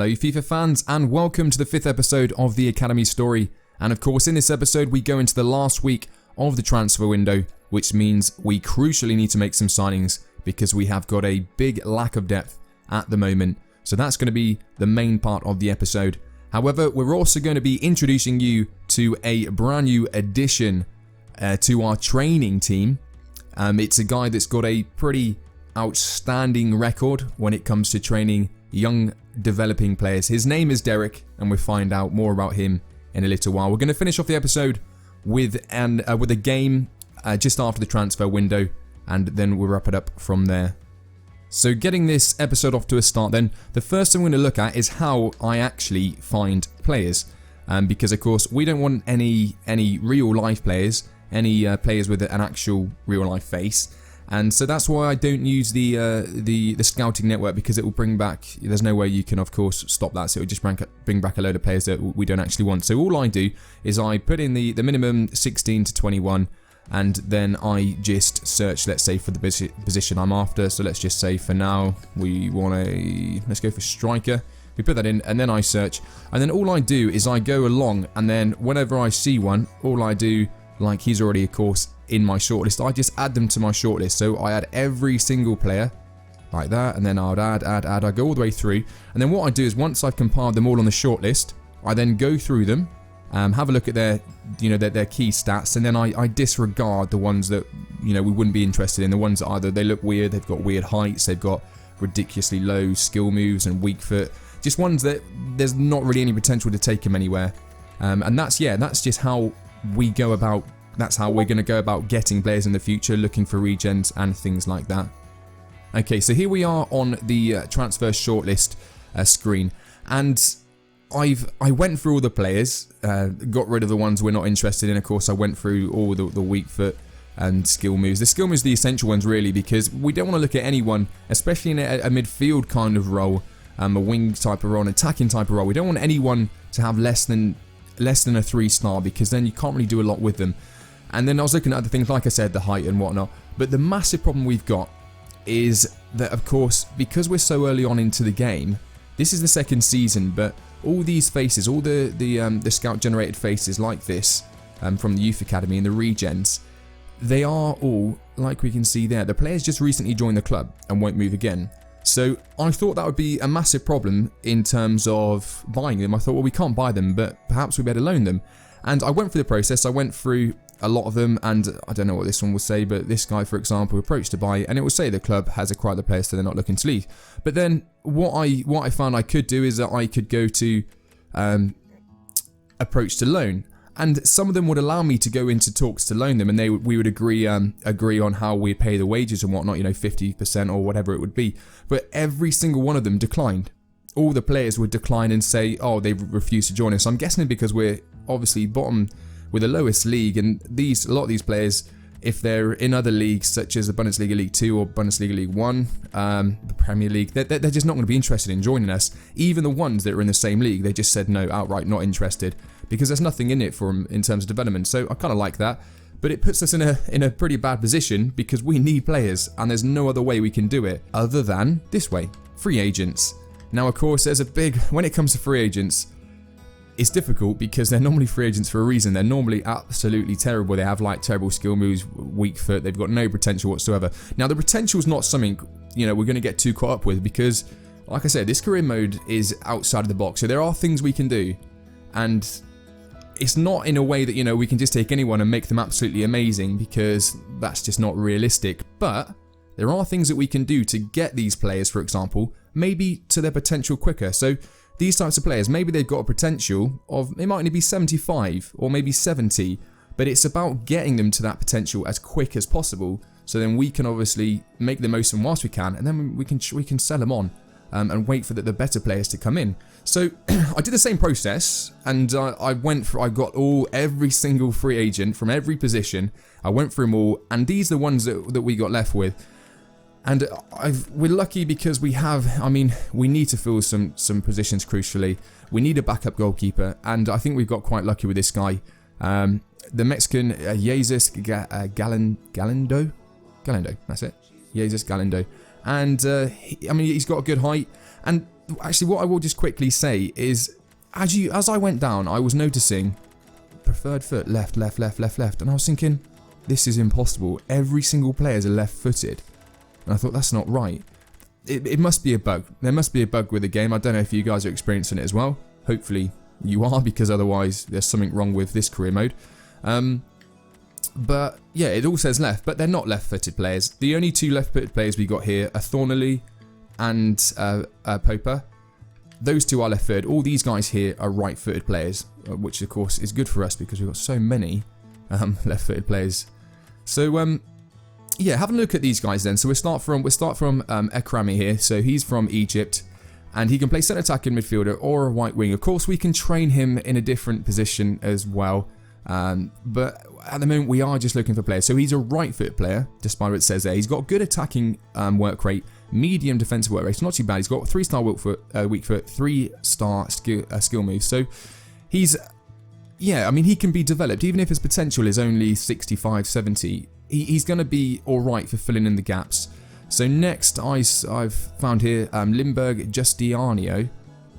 Hello FIFA fans, and welcome to the 5th episode of the Academy story. And of course in this episode we go into the last week of the transfer window, which means we crucially need to make some signings because we have got a big lack of depth at the moment. So that's going to be the main part of the episode. However, we're also going to be introducing you to a brand new addition to our training team. It's a guy that's got a pretty outstanding record when it comes to training young developing players. His name is Derek, and we'll find out more about him in a little while. We're going to finish off the episode with a game just after the transfer window, and then we'll wrap it up from there. So getting this episode off to a start then, the first thing we're going to look at is how I actually find players. Because of course we don't want any real life players, any players with an actual real life face. And so that's why I don't use the scouting network, because it will bring back, there's no way you can of course stop that, so it will just bring back a load of players that we don't actually want. So all I do is I put in the minimum 16 to 21, and then I just search, let's say, for the position I'm after. So let's just say for now we want let's go for striker. We put that in and then I search, and then all I do is I go along, and then whenever I see one, all I do, like he's already of course in my shortlist, I just add them to my shortlist. So I add every single player like that, and then I would add. I go all the way through, and then what I do is once I've compiled them all on the shortlist, I then go through them, have a look at their key stats, and then I disregard the ones that we wouldn't be interested in. The ones that either they look weird, they've got weird heights, they've got ridiculously low skill moves and weak foot, just ones that there's not really any potential to take them anywhere. And that's just how we go about. That's how we're going to go about getting players in the future, looking for regens and things like that. Okay, so here we are on the transfer shortlist screen, and I went through all the players, got rid of the ones we're not interested in. Of course, I went through all the weak foot and skill moves. The skill moves are the essential ones really, because we don't want to look at anyone, especially in a midfield kind of role, a wing type of role, an attacking type of role. We don't want anyone to have less than a 3-star, because then you can't really do a lot with them. And then I was looking at other things, like I said, the height and whatnot. But the massive problem we've got is that, of course, because we're so early on into the game, this is the second season, but all these faces, all the scout-generated faces like this from the Youth Academy and the regens, they are all, like we can see there, the players just recently joined the club and won't move again. So I thought that would be a massive problem in terms of buying them. I thought, well, we can't buy them, but perhaps we better loan them. And I went through the process. I went through a lot of them, and I don't know what this one will say, but this guy, for example, approached to buy, and it will say the club has acquired the player, so they're not looking to leave. But then what I found I could do is that I could go to approach to loan, and some of them would allow me to go into talks to loan them, and we would agree on how we pay the wages and whatnot, 50% or whatever it would be. But every single one of them declined. All the players would decline and say, oh, they refuse to join us. I'm guessing because we're obviously bottom with the lowest league, and a lot of these players, if they're in other leagues such as the Bundesliga League 2 or Bundesliga League 1, the Premier League, they're just not going to be interested in joining us. Even the ones that are in the same league, they just said no, outright not interested, because there's nothing in it for them in terms of development. So I kind of like that, but it puts us in a pretty bad position, because we need players, and there's no other way we can do it other than this way: free agents. Now, of course, there's when it comes to free agents, it's difficult because they're normally free agents for a reason. They're normally absolutely terrible. They have terrible skill moves, weak foot. They've got no potential whatsoever. Now, the potential is not something we're going to get too caught up with, because, like I said, this career mode is outside of the box. So there are things we can do, and it's not in a way that we can just take anyone and make them absolutely amazing, because that's just not realistic. But there are things that we can do to get these players, for example, maybe to their potential quicker. So these types of players, maybe they've got a potential of, it might only be 75 or maybe 70, but it's about getting them to that potential as quick as possible, so then we can obviously make the most of them whilst we can, and then we can sell them on and wait for the better players to come in. So I did the same process, and I got every single free agent from every position. I went through them all, and these are the ones that we got left with. And we're lucky because we need to fill some positions crucially. We need a backup goalkeeper, and I think we've got quite lucky with this guy. The Mexican, Jesus Galindo, that's it. Jesus Galindo. And, he's got a good height, And actually what I will just quickly say is, as I went down, I was noticing preferred foot, left, left, left, left, left. And I was thinking, this is impossible. Every single player is a left-footed. And I thought, that's not right. It must be a bug. There must be a bug with the game. I don't know if you guys are experiencing it as well. Hopefully you are, because otherwise there's something wrong with this career mode. But yeah, it all says left, but they're not left-footed players. The only two left-footed players we got here are Thornley and Poper. Those two are left-footed. All these guys here are right-footed players, which of course is good for us because we've got so many left-footed players. So yeah, have a look at these guys then. So we'll start from Ekrami here. So he's from Egypt, and he can play centre attacking midfielder or a right wing. Of course, we can train him in a different position as well. But at the moment, we are just looking for players. So he's a right-footed player, despite what it says there. He's got good attacking work rate, medium defensive work rate. It's not too bad. He's got 3-star weak foot, 3-star skill moves. So he's, yeah, I mean, he can be developed. Even if his potential is only 65, 70, he's going to be all right for filling in the gaps. So next, I've found here Limburg Justianio,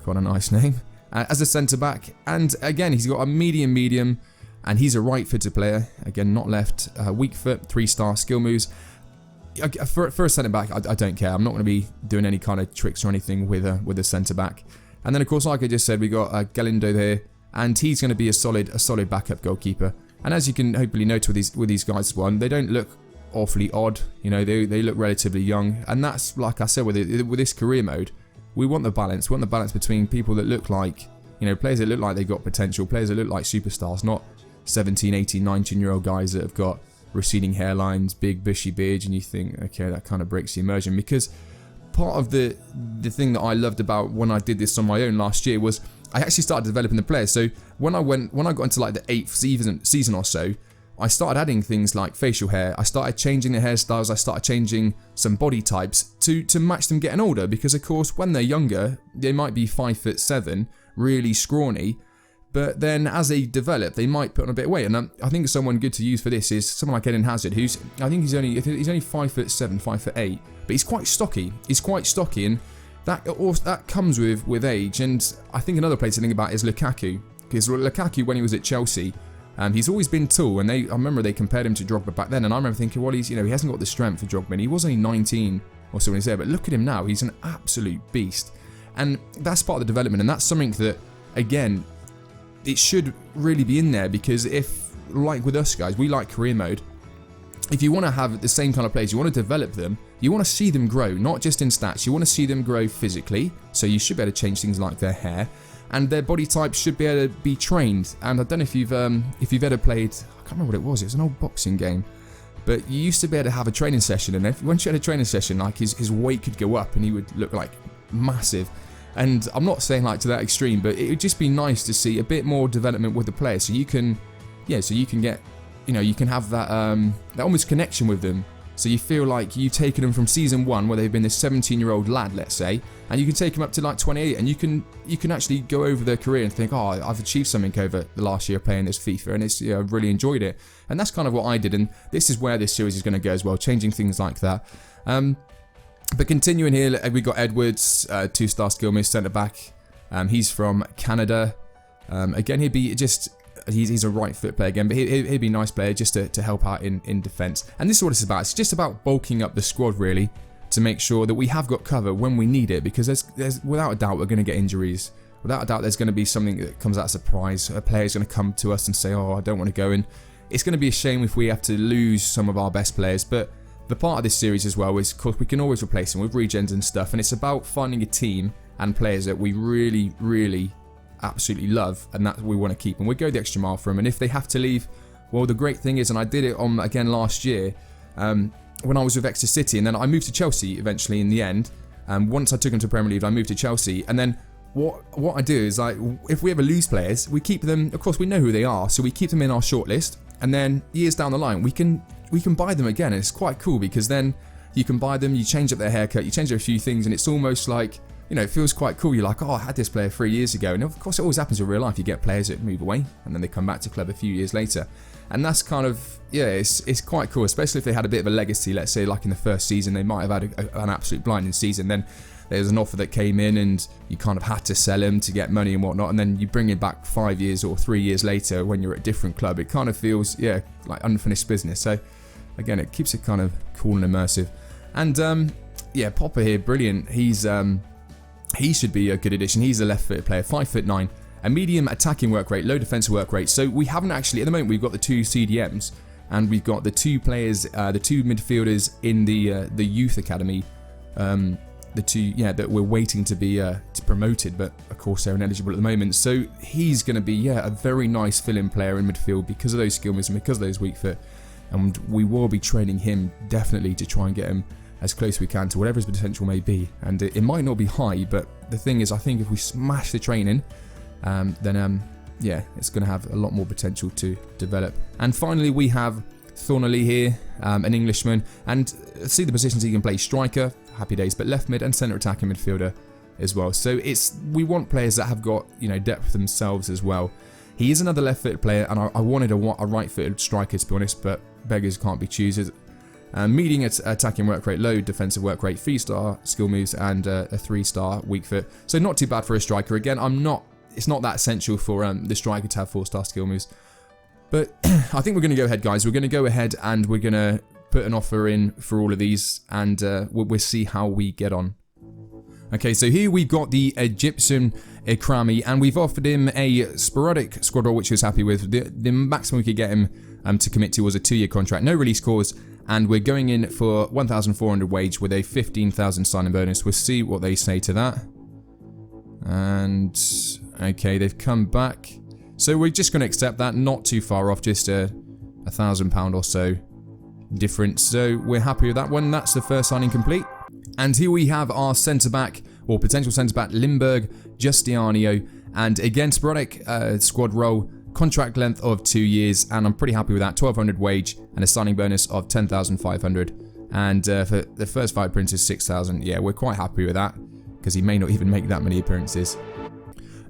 quite a nice name, as a centre-back. And again, he's got a medium, and he's a right-footed player. Again, not left. Weak foot, 3-star skill moves. For a centre-back, I don't care. I'm not going to be doing any kind of tricks or anything with a centre-back. And then, of course, like I just said, we got Galindo there, and he's going to be a solid backup goalkeeper. And as you can hopefully note with these guys as well, they don't look awfully odd. You know, they look relatively young, and that's, like I said, with this career mode, we want the balance. We want the balance between people that look like, you know, players that look like they've got potential, players that look like superstars, not 17, 18, 19-year-old guys that have got receding hairlines, big bushy beards, and you think, okay, that kind of breaks the immersion. Because part of the thing that I loved about when I did this on my own last year was I actually started developing the players. So when I got into like the 8th season or so, I started adding things like facial hair. I started changing the hairstyles. I started changing some body types to match them getting older. Because of course, when they're younger, they might be 5'7", really scrawny. But then as they develop, they might put on a bit of weight. And I think someone good to use for this is someone like Eden Hazard, who's, I think he's only 5'7", 5'8", but he's quite stocky. He's quite stocky, and that comes with age. And I think another place to think about is Lukaku, because Lukaku, when he was at Chelsea, he's always been tall, and I remember they compared him to Drogba back then, and I remember thinking, well, he hasn't got the strength for Drogba, and he was only 19 or so when he's there, but look at him now, he's an absolute beast. And that's part of the development, and that's something that, again, it should really be in there, because if, like with us guys, we like career mode, if you want to have the same kind of players, you want to develop them, you want to see them grow, not just in stats, you want to see them grow physically, so you should be able to change things like their hair, and their body type should be able to be trained. And I don't know if you've ever played, I can't remember what it was an old boxing game, but you used to be able to have a training session, and once you had a training session, like his weight could go up and he would look like massive. And I'm not saying like to that extreme, but it would just be nice to see a bit more development with the player, so you can get, you can have that almost connection with them. So you feel like you've taken them from season 1, where they've been this 17-year-old lad, let's say, and you can take them up to like 28, and you can actually go over their career and think, oh, I've achieved something over the last year playing this FIFA, and it's, I've really enjoyed it. And that's kind of what I did, and this is where this series is going to go as well, changing things like that. But continuing here, we got Edwards, 2-star skill miss centre back. He's from Canada. Again, he'd be just. He's a right foot player again, but he'd be a nice player just to help out in defence. And this is what it's about. It's just about bulking up the squad, really, to make sure that we have got cover when we need it, because there's without a doubt we're going to get injuries. Without a doubt there's going to be something that comes out of surprise. A player's going to come to us and say, oh, I don't want to go, and it's going to be a shame if we have to lose some of our best players. But the part of this series as well is, of course, we can always replace them with regens and stuff, and it's about finding a team and players that we really, really absolutely love, and that we want to keep, and we'll go the extra mile for them. And if they have to leave, well, the great thing is, and I did it on again last year when I was with Exeter City, and then I moved to Chelsea eventually in the end. Once I took them to Premier League, I moved to Chelsea, and then what I do is, like, if we ever lose players, we keep them. Of course, we know who they are, so we keep them in our shortlist, and then years down the line we can buy them again, and it's quite cool, because then you can buy them, you change up their haircut, you change up a few things, and it's almost like, it feels quite cool. You're like, oh, I had this player 3 years ago. And of course, it always happens in real life. You get players that move away, and then they come back to club a few years later. And that's kind of, it's quite cool, especially if they had a bit of a legacy. Let's say, like in the first season, they might have had an absolute blinding season. Then there's an offer that came in and you kind of had to sell him to get money and whatnot, and then you bring him back 5 years or 3 years later when you're at a different club. It kind of feels, yeah, like unfinished business. So again, it keeps it kind of cool and immersive. And yeah, Popper here, brilliant. He should be a good addition. He's a left-footed player, 5'9", a medium attacking work rate, low defensive work rate. So we haven't actually, at the moment, we've got the 2 CDMs and we've got the 2 players, the 2 midfielders in the youth academy. The 2, yeah, that we're waiting to be promoted, but of course they're ineligible at the moment. So he's going to be, yeah, a very nice fill-in player in midfield because of those skill moves and because of those weak foot. And we will be training him definitely to try and get him as close as we can to whatever his potential may be. And it might not be high, but the thing is, I think if we smash the training, then yeah, it's going to have a lot more potential to develop. And finally, we have Thornley here, an Englishman, and see the positions he can play: striker, happy days, but left mid and centre attacking midfielder as well. So we want players that have got, you know, depth themselves as well. He is another left-footed player, and I wanted a right-footed striker, to be honest, but beggars can't be choosers. Medium attacking work rate, low defensive work rate, 3-star skill moves, and a 3-star weak foot. So not too bad for a striker. Again, it's not that essential for the striker to have 4-star skill moves. But I think we're going to go ahead, guys. We're going to go ahead and we're going to put an offer in for all of these, and we'll see how we get on. Okay, so here we've got the Egyptian Ikrami, and we've offered him a sporadic squad role, which he was happy with. The maximum we could get him to commit to was a 2-year contract, no release clause, and we're going in for 1,400 wage with a 15,000 signing bonus. We'll see what they say to that. And okay, they've come back. So we're just going to accept that, not too far off, just £1,000 or so difference. So we're happy with that one. That's the first signing complete. And here we have our centre-back, or potential centre-back, Limburg Giustiano. And again, sporadic squad role, contract length of 2 years, and I'm pretty happy with that. 1,200 wage and a signing bonus of 10,500. And for the first 5 appearances, 6,000. Yeah, we're quite happy with that, because he may not even make that many appearances.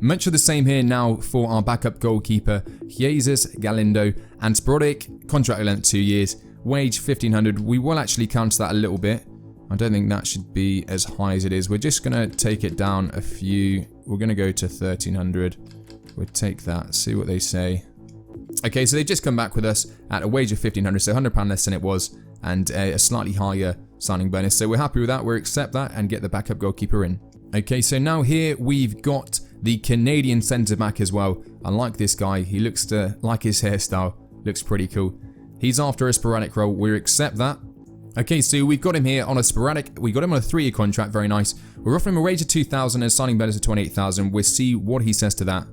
Much of the same here now for our backup goalkeeper, Jesus Galindo, and sporadic contract length 2 years, wage 1,500. We will actually counter that a little bit. I don't think that should be as high as it is. We're just going to take it down a few. We're going to go to 1,300. We'll take that, see what they say. Okay, so they've just come back with us at a wage of 1,500, so £100 less than it was, and a slightly higher signing bonus. So we're happy with that. We'll accept that and get the backup goalkeeper in. Okay, so now here we've got the Canadian centre-back as well. I like this guy. He looks to like his hairstyle. Looks pretty cool. He's after a sporadic role. We'll accept that. Okay, so we've got him here on a sporadic. We got him on a 3-year contract. Very nice. We're offering him a wage of 2,000 and a signing bonus of 28,000. We'll see what he says to that.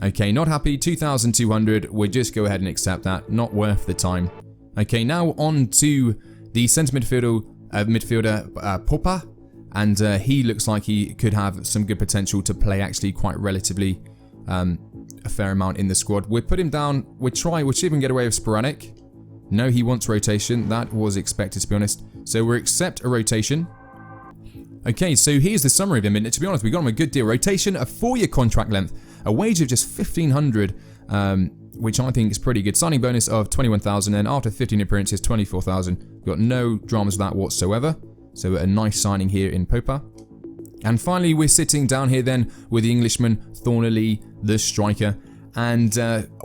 Okay, not happy. 2,200. We'll just go ahead and accept that. Not worth the time. Okay, now on to the centre midfielder, Popper. And he looks like he could have some good potential to play actually quite relatively a fair amount in the squad. We'll put him down. We'll see if we can get away with sporadic. No, he wants rotation. That was expected, to be honest. So we'll accept a rotation. Okay, so here's the summary of him. And to be honest, we got him a good deal. Rotation, a 4-year contract length, a wage of just 1,500, which I think is pretty good. Signing bonus of 21,000, and after 15 appearances, 24,000. Got no dramas with that whatsoever. So a nice signing here in Popper. And finally, we're sitting down here then with the Englishman, Thornley, the striker. And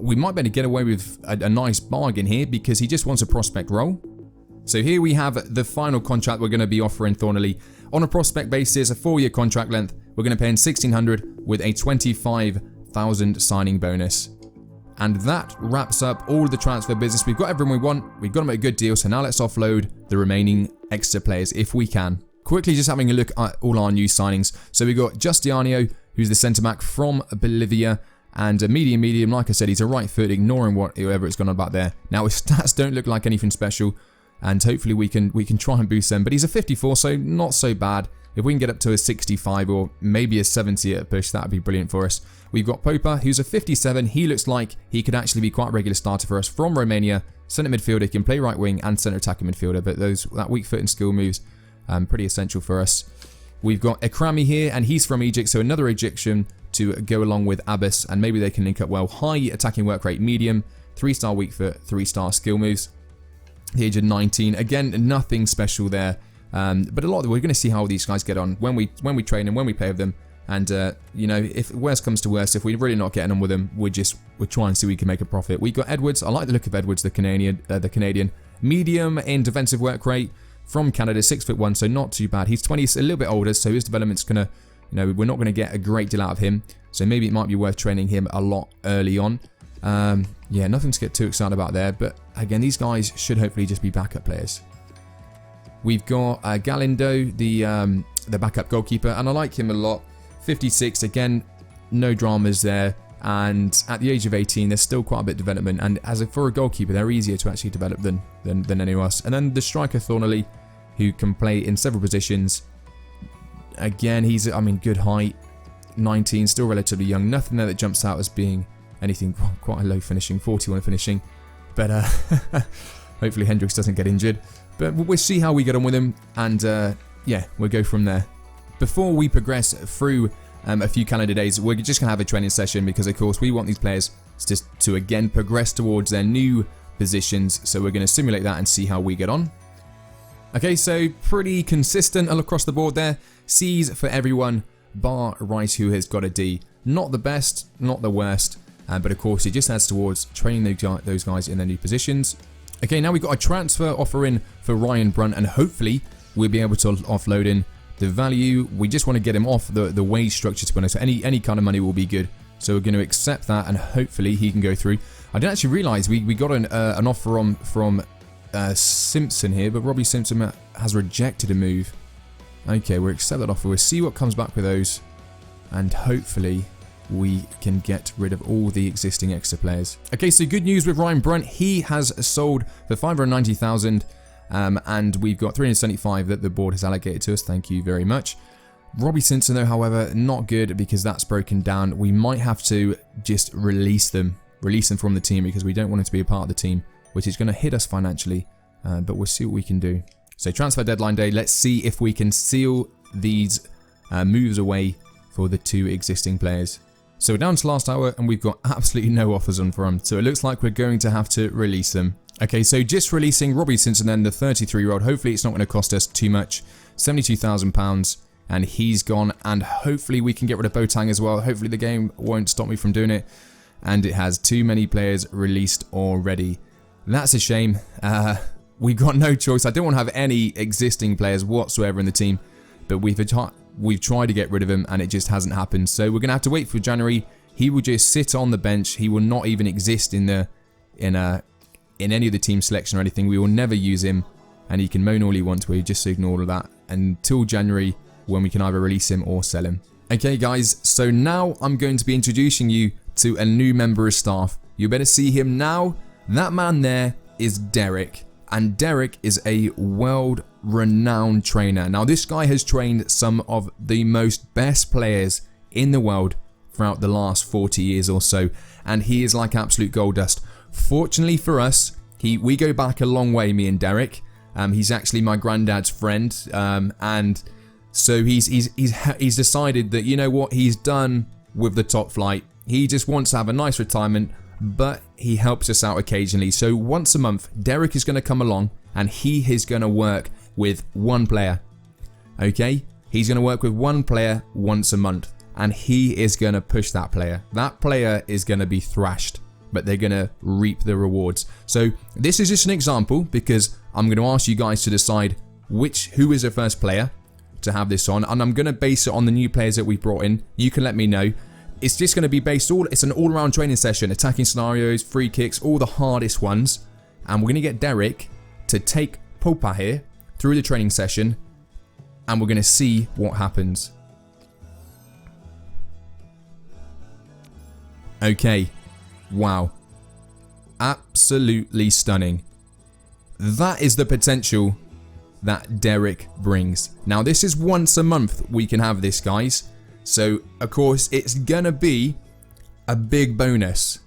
we might be able to get away with a nice bargain here because he just wants a prospect role. So here we have the final contract we're going to be offering Thornley. On a prospect basis, a 4-year contract length. We're going to pay him 1,600 with a 25,000 signing bonus. And that wraps up all the transfer business. We've got everyone we want. We've got him at a good deal. So now let's offload the remaining extra players if we can. Quickly just having a look at all our new signings. So we've got Giustiano, who's the centre-back from Bolivia. And a medium, like I said, he's a right foot, ignoring whatever it's gone on about there. Now his stats don't look like anything special, and hopefully we can try and boost them. But he's a 54, so not so bad. If we can get up to a 65 or maybe a 70 at a push, that would be brilliant for us. We've got Popper, who's a 57. He looks like he could actually be quite a regular starter for us from Romania. Centre midfielder, can play right wing and centre attacking midfielder, but that weak foot and skill moves, pretty essential for us. We've got Ikrami here, and he's from Egypt, so another Egyptian to go along with Abbas, and maybe they can link up well. High attacking work rate, medium, 3-star weak foot, 3-star skill moves. The age of 19. Again, nothing special there. But a lot of them, we're going to see how these guys get on when we train and when we play with them. And, you know, if worst comes to worst, if we're really not getting on with them, we'll try and see if we can make a profit. We got Edwards. I like the look of Edwards, the Canadian. Medium in defensive work rate from Canada, 6'1", so not too bad. He's 20, a little bit older, so his development's going to, you know, we're not going to get a great deal out of him. So maybe it might be worth training him a lot early on. Yeah, nothing to get too excited about there. But again, these guys should hopefully just be backup players. We've got Galindo, the backup goalkeeper, and I like him a lot. 56, again, no dramas there. And at the age of 18, there's still quite a bit of development. And for a goalkeeper, they're easier to actually develop than anyone else. And then the striker, Thornley, who can play in several positions. Again, he's, I mean, good height. 19, still relatively young. Nothing there that jumps out as being anything quite a low finishing. 41 finishing. But hopefully Hendricks doesn't get injured. But we'll see how we get on with him. And yeah, we'll go from there. Before we progress through a few calendar days, we're just going to have a training session because, of course, we want these players just to, again, progress towards their new positions. So we're going to simulate that and see how we get on. Okay, so pretty consistent all across the board there. C's for everyone, bar Rice, who has got a D. Not the best, not the worst, but, of course, it just adds towards training those guys in their new positions. Okay, now we've got a transfer offer in for Ryan Brunt, and hopefully we'll be able to offload in the value. We just want to get him off the wage structure, to be honest. So any kind of money will be good. So we're going to accept that, and hopefully he can go through. I didn't actually realise we got an offer from Simpson here, but Robbie Simpson has rejected a move. Okay, we'll accept that offer. We'll see what comes back with those, and hopefully we can get rid of all the existing extra players. Okay, so good news with Ryan Brunt. He has sold for 590,000. And we've got 375 that the board has allocated to us. Thank you very much. Robbie Simpson, though, however, not good because that's broken down. We might have to just release them from the team because we don't want him to be a part of the team, which is going to hit us financially. But we'll see what we can do. So transfer deadline day. Let's see if we can seal these moves away for the two existing players. So we're down to last hour and we've got absolutely no offers on for them. So it looks like we're going to have to release them. Okay, so just releasing Robbie Simpson then, the 33-year-old. Hopefully it's not going to cost us too much. £72,000 and he's gone. And hopefully we can get rid of Boateng as well. Hopefully the game won't stop me from doing it. And it has too many players released already. That's a shame. We've got no choice. I don't want to have any existing players whatsoever in the team. But we've tried to get rid of him and it just hasn't happened. So we're going to have to wait for January. He will just sit on the bench. He will not even exist in any of the team selection or anything. We will never use him, and he can moan all he wants. We just ignore all of that until January, when we can either release him or sell him. Okay, guys, so now I'm going to be introducing you to a new member of staff. You better see him now. That man there is Derek, and Derek is a world-renowned trainer. Now, this guy has trained some of the most best players in the world throughout the last 40 years or so, and he is like absolute gold dust. Fortunately for us, we go back a long way, me and Derek. He's actually my granddad's friend, and so he's decided that, you know what, he's done with the top flight. He just wants to have a nice retirement, but he helps us out occasionally. So once a month, Derek is going to come along, and he is going to work with one player. Okay, he's going to work with one player once a month, and he is going to push that player. That player is going to be thrashed, but they're going to reap the rewards. So this is just an example because I'm going to ask you guys to decide who is the first player to have this on, and I'm going to base it on the new players that we've brought in. You can let me know. It's just going to be based it's an all-around training session, attacking scenarios, free kicks, all the hardest ones, and we're going to get Derek to take Popa here through the training session, and we're going to see what happens. Okay. Wow. Absolutely stunning. That is the potential that Derek brings. Now, this is once a month we can have this, guys. So, of course, it's gonna be a big bonus,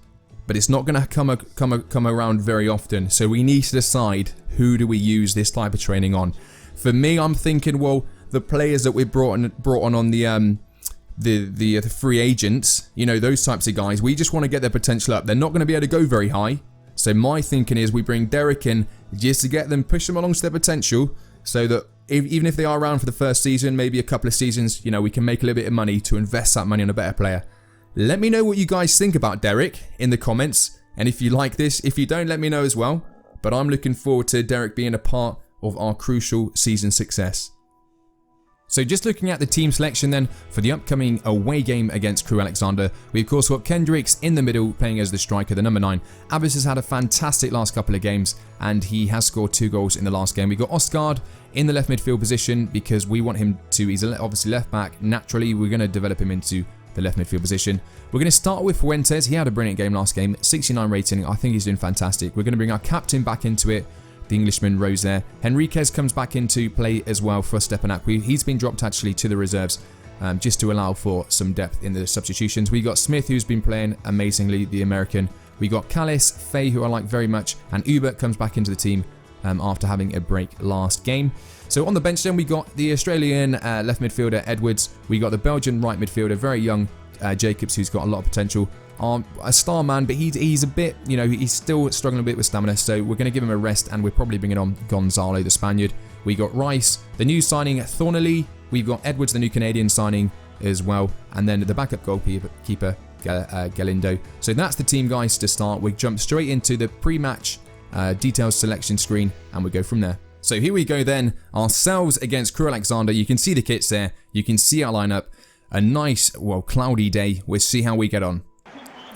but it's not gonna come around very often. So we need to decide who do we use this type of training on. For me, I'm thinking, well, the players that we brought on the free agents, you know, those types of guys, we just want to get their potential up. They're not going to be able to go very high. So my thinking is we bring Derek in just to get them, push them along to their potential so that even if they are around for the first season, maybe a couple of seasons, you know, we can make a little bit of money to invest that money on a better player. Let me know what you guys think about Derek in the comments. And if you like this, if you don't, let me know as well. But I'm looking forward to Derek being a part of our crucial season success. So just looking at the team selection then for the upcoming away game against Crewe Alexandra, we of course got Kendricks in the middle playing as the striker, the number 9. Abbas has had a fantastic last couple of games and he has scored 2 goals in the last game. We got Oscar in the left midfield position because we want him to, he's obviously left back. Naturally, we're going to develop him into the left midfield position. We're going to start with Fuentes. He had a brilliant game last game, 69 rating. I think he's doing fantastic. We're going to bring our captain back into it. The Englishman Rose there. Henriquez comes back into play as well for Stepanak. He's been dropped actually to the reserves just to allow for some depth in the substitutions. We got Smith, who's been playing amazingly, the American. We got Callis, Faye, who I like very much, and Ubert comes back into the team after having a break last game. So on the bench then we got the Australian left midfielder Edwards. We got the Belgian right midfielder, very young Jacobs, who's got a lot of potential. A star man, but he's a bit, you know, he's still struggling a bit with stamina, so we're going to give him a rest and we're probably bringing on Gonzalo, the Spaniard. We got Rice, the new signing Thornley. We've got Edwards, the new Canadian signing as well, and then the backup goalkeeper Galindo. So that's the team, guys, to start. We jump straight into the pre-match details selection screen and we go from there. So here we go then, ourselves against Crewe Alexandra. You can see the kits there, you can see our lineup. A nice, well, cloudy day. We'll see how we get on.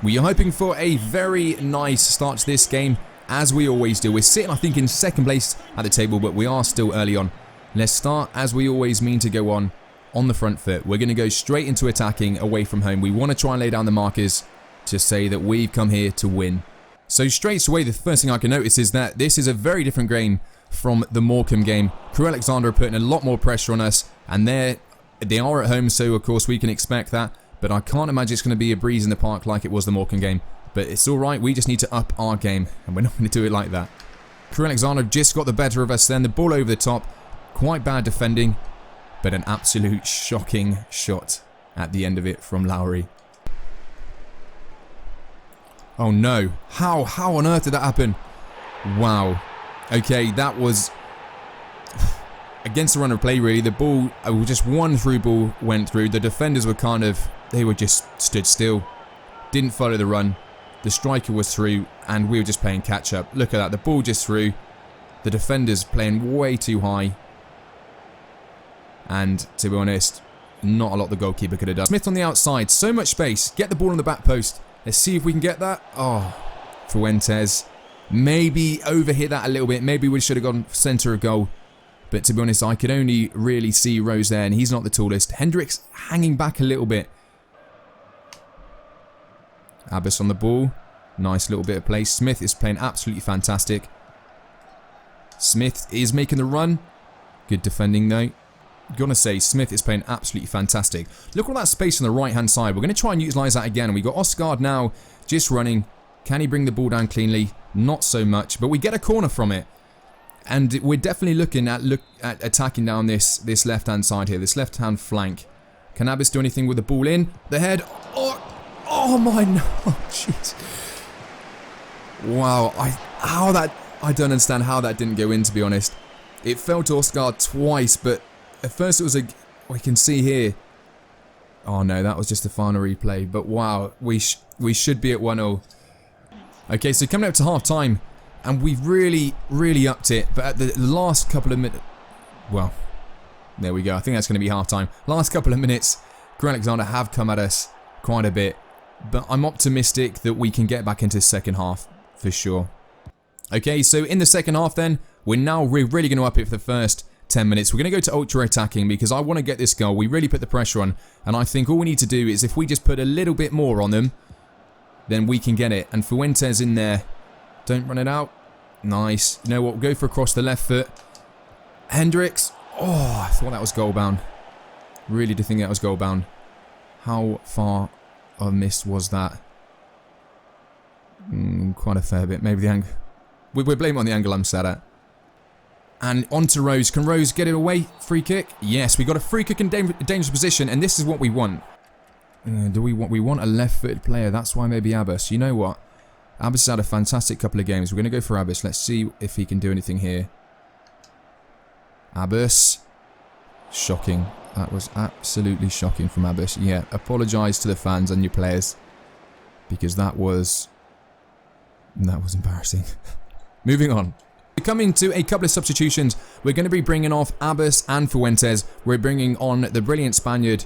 We are hoping for a very nice start to this game, as we always do. We're sitting, I think, in second place at the table, but we are still early on. Let's start, as we always mean to go on the front foot. We're going to go straight into attacking away from home. We want to try and lay down the markers to say that we've come here to win. So straight away, the first thing I can notice is that this is a very different game from the Morecambe game. Crewe Alexandra are putting a lot more pressure on us, and they are at home, so of course we can expect that. But I can't imagine it's going to be a breeze in the park like it was the Morecambe game. But it's alright, we just need to up our game. And we're not going to do it like that. Crewe Alexandra just got the better of us then. The ball over the top. Quite bad defending. But an absolute shocking shot at the end of it from Lowry. Oh no. How on earth did that happen? Wow. Okay, that was against the run of play, really. The ball, just one through ball went through. The defenders were they were just stood still. Didn't follow the run. The striker was through and we were just playing catch up. Look at that, the ball just through. The defenders playing way too high. And to be honest, not a lot the goalkeeper could have done. Smith on the outside, so much space. Get the ball on the back post. Let's see if we can get that. Oh, Fuentes. Maybe overhit that a little bit. Maybe we should have gone centre of goal. But to be honest, I could only really see Rose there, and he's not the tallest. Hendricks hanging back a little bit. Abbas on the ball. Nice little bit of play. Smith is playing absolutely fantastic. Smith is making the run. Good defending though. Gonna say Smith is playing absolutely fantastic. Look at all that space on the right hand side. We're going to try and utilise that again. We got Oscar now just running. Can he bring the ball down cleanly? Not so much, but we get a corner from it. And we're definitely looking at attacking down this left hand side here, this left hand flank. Can Abbas do anything with the ball in? The head. Oh my no. Jeez. Wow. I don't understand how that didn't go in, to be honest. It fell to Oscar twice, but at first it was we can see here. Oh no, that was just the final replay. But wow, we should be at 1-0. Okay, so coming up to half time, and we've really upped it. But at the last couple of minutes, well, there we go. I think that's going to be half time. Last couple of minutes, Crewe Alexandra have come at us quite a bit. But I'm optimistic that we can get back into the second half for sure. Okay, so in the second half then, we're really going to up it for the first 10 minutes. We're going to go to ultra attacking because I want to get this goal. We really put the pressure on. And I think all we need to do is if we just put a little bit more on them, then we can get it. And Fuentes in there. Don't run it out. Nice. You know what? We'll go for across the left foot. Hendricks. Oh, I thought that was goal bound. Really did think that was goal bound. How far of a miss was that? Quite a fair bit. Maybe the angle. We're blaming on the angle I'm sat at. And on to Rose. Can Rose get it away? Free kick? Yes, we got a free kick in dangerous position, and this is what we want. We want a left-footed player. That's why maybe Abbas. You know what? Abbas has had a fantastic couple of games. We're going to go for Abbas. Let's see if he can do anything here. Abbas. Shocking. That was absolutely shocking from Abbas. Yeah, apologise to the fans and your players. Because that was embarrassing. Moving on. Coming to a couple of substitutions. We're going to be bringing off Abbas and Fuentes. We're bringing on the brilliant Spaniard,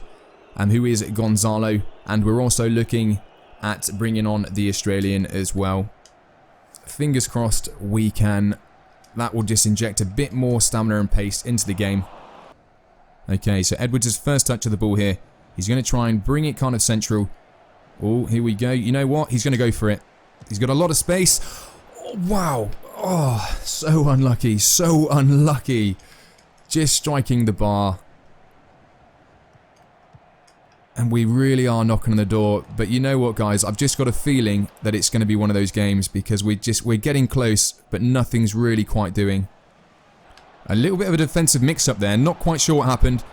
who is Gonzalo. And we're also looking at bringing on the Australian as well. Fingers crossed we can. That will just inject a bit more stamina and pace into the game. Okay, so Edwards' first touch of the ball here. He's going to try and bring it kind of central. Oh, here we go. You know what? He's going to go for it. He's got a lot of space. Oh, wow. Oh, so unlucky. So unlucky. Just striking the bar. And we really are knocking on the door. But you know what, guys? I've just got a feeling that it's going to be one of those games because we're getting close, but nothing's really quite doing. A little bit of a defensive mix-up there. Not quite sure what happened.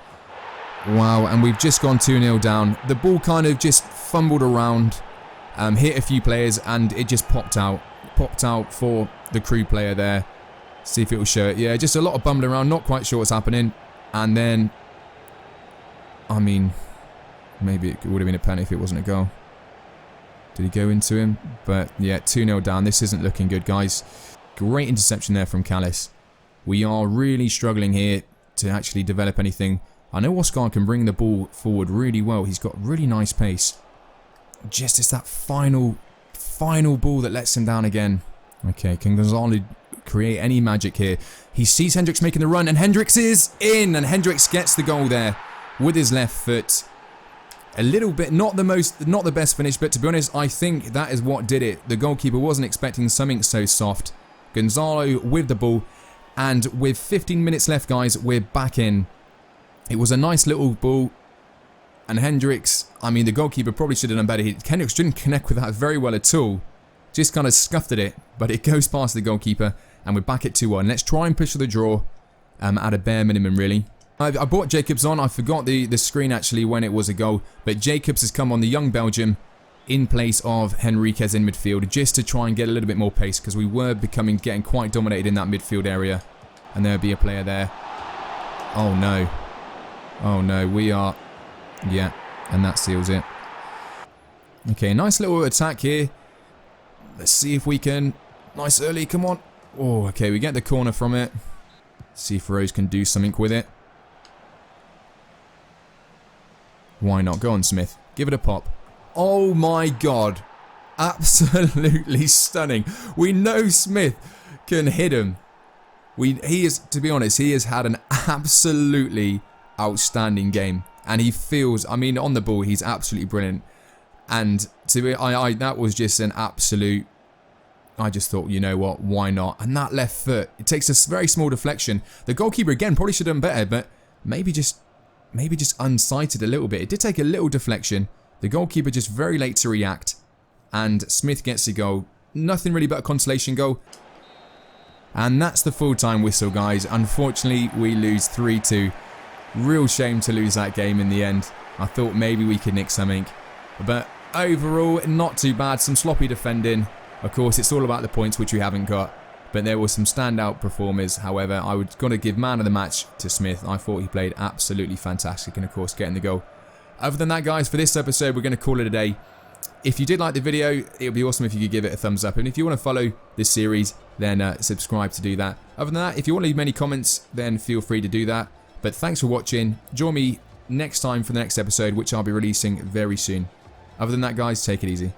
Wow, and we've just gone 2-0 down. The ball kind of just fumbled around, hit a few players, and it just popped out. Popped out for the crew player there. See if it will show it. Yeah, just a lot of bumbling around. Not quite sure what's happening. And then, I mean, maybe it would have been a penalty if it wasn't a goal. Did he go into him? But yeah, 2-0 down. This isn't looking good, guys. Great interception there from Callis. We are really struggling here to actually develop anything. I know Oscar can bring the ball forward really well. He's got really nice pace. Just it's that final ball that lets him down again. Okay, can Gonzalo create any magic here? He sees Hendricks making the run, and Hendricks is in, and Hendricks gets the goal there with his left foot. A little bit, not the best finish, but to be honest, I think that is what did it. The goalkeeper wasn't expecting something so soft. Gonzalo with the ball. And with 15 minutes left, guys, we're back in. It was a nice little ball. And Hendricks, I mean, the goalkeeper probably should have done better. Hendricks didn't connect with that very well at all. Just kind of scuffed at it. But it goes past the goalkeeper. And we're back at 2-1. Let's try and push for the draw at a bare minimum, really. I brought Jacobs on. I forgot the screen, actually, when it was a goal. But Jacobs has come on, the young Belgium, in place of Henriquez in midfield, just to try and get a little bit more pace, because we were getting quite dominated in that midfield area. And there'll be a player there. Oh no. Oh no, we are... Yeah, and that seals it. Okay, nice little attack here. Let's see if we can... Nice early, come on. Oh, okay, we get the corner from it. See if Rose can do something with it. Why not? Go on, Smith. Give it a pop. Oh my god. Absolutely stunning. We know Smith can hit him. He is, to be honest, he has had an absolutely outstanding game. And he feels, I mean, on the ball, he's absolutely brilliant. And that was just an absolute, I just thought, you know what, why not? And that left foot, it takes a very small deflection. The goalkeeper, again, probably should have done better, but maybe just unsighted a little bit. It did take a little deflection. The goalkeeper just very late to react. And Smith gets a goal. Nothing really but a consolation goal. And that's the full-time whistle, guys. Unfortunately, we lose 3-2. Real shame to lose that game in the end. I thought maybe we could nick something. But overall, not too bad. Some sloppy defending. Of course, it's all about the points, which we haven't got. But there were some standout performers. However, I would got to give man of the match to Smith. I thought he played absolutely fantastic. And, of course, getting the goal. Other than that, guys, for this episode, we're going to call it a day. If you did like the video, it would be awesome if you could give it a thumbs up. And if you want to follow this series, then subscribe to do that. Other than that, if you want to leave any comments, then feel free to do that. But thanks for watching. Join me next time for the next episode, which I'll be releasing very soon. Other than that, guys, take it easy.